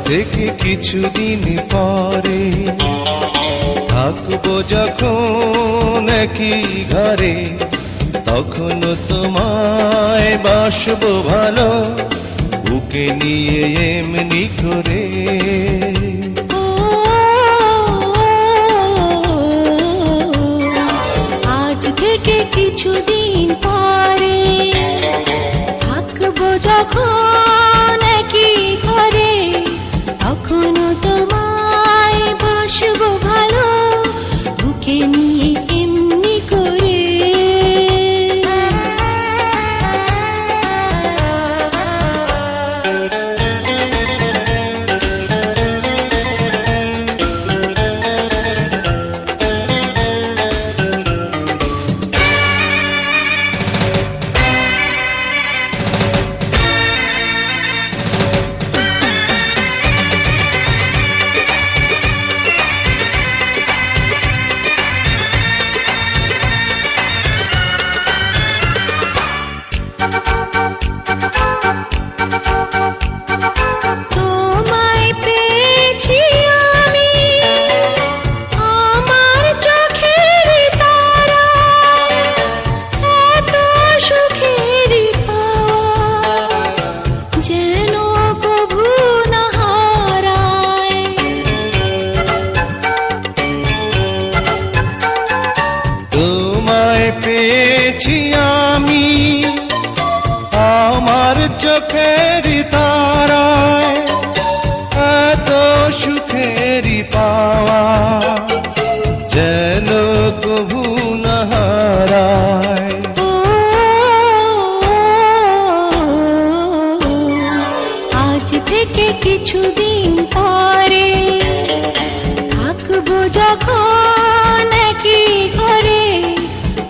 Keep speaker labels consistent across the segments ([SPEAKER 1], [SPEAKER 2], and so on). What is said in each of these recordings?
[SPEAKER 1] থেকে কিছুদিন পরে থাকবো যখন একই ঘরে, তখন তোমায় বাসবো ভালো বুকে নিয়ে এমনি করে।
[SPEAKER 2] আজ থেকে কিছুদিন পরে থাকবো যখন একই ঘরে, তখন তোমায় বাসবো ভালো বুকে নিয়ে এমনি করে।
[SPEAKER 1] পেয়েছি আমি আমার চোখের তারায়, এত সুখেরই পাওয়া যেন কভু না হারায়।
[SPEAKER 2] আজ থেকে কিছুদিন পরে থাকবো যখন একই ঘরে,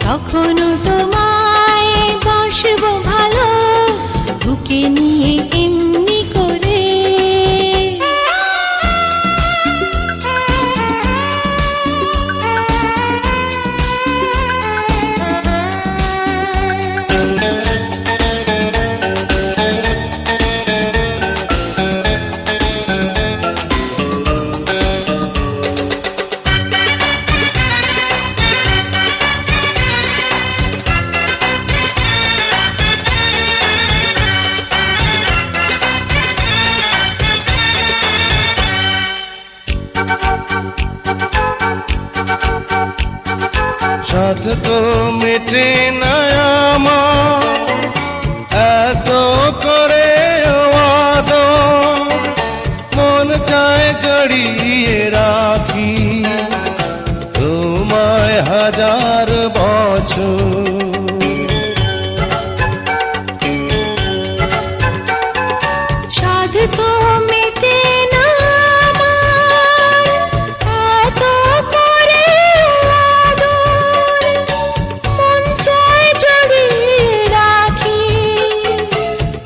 [SPEAKER 2] তখন তোমায় বাসবো ভালো বুকে নিয়ে এমনি করে।
[SPEAKER 1] সাথ তো মেটে না আমার এত করে আদর, মন চায় জড়িয়ে রাখি তোমায় হাজার বছর।
[SPEAKER 2] সাধ তো মেটে না এত করে আদর, মন চায় জড়িয়ে রাখি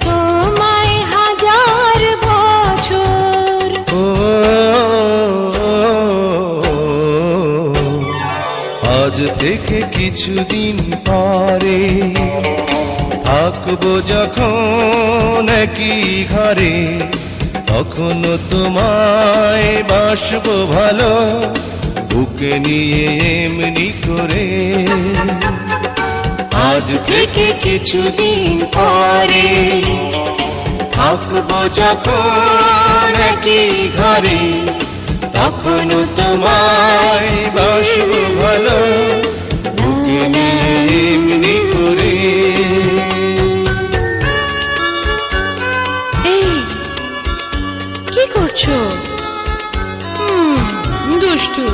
[SPEAKER 2] তোমায় হাজার বছর।
[SPEAKER 1] আজ থেকে কিছুদিন পরে থাকবো যখন একই ঘরে, তখন তোমায় বাসবো ভালো বুকে নিয়ে এমনি করে। আজ থেকে কিছুদিন পরে থাকবো যখন একই ঘরে, তখন তোমায় বাসবো ভালো বুকে নিয়ে এমনি করে।
[SPEAKER 2] এই কি করছো? দুষ্টু।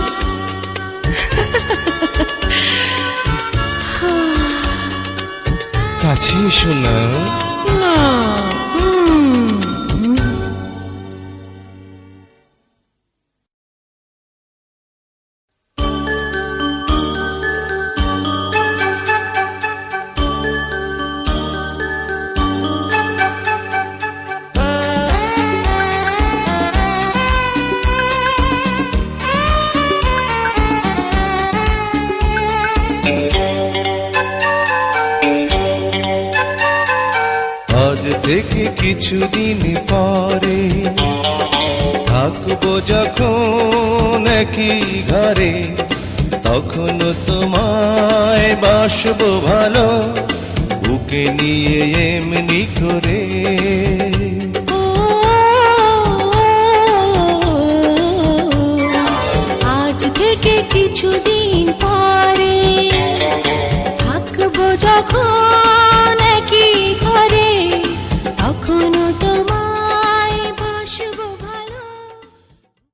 [SPEAKER 1] কাছে এসো না।
[SPEAKER 2] না।
[SPEAKER 1] আজ থেকে কিছুদিন পরে থাকবো যখন একই ঘরে, তখন তোমায় বাসবো ভালো, বুকে নিয়ে এমনি করে।
[SPEAKER 2] ও, আজ থেকে কিছুদিন পরে থাকবো যখন একই ঘরে,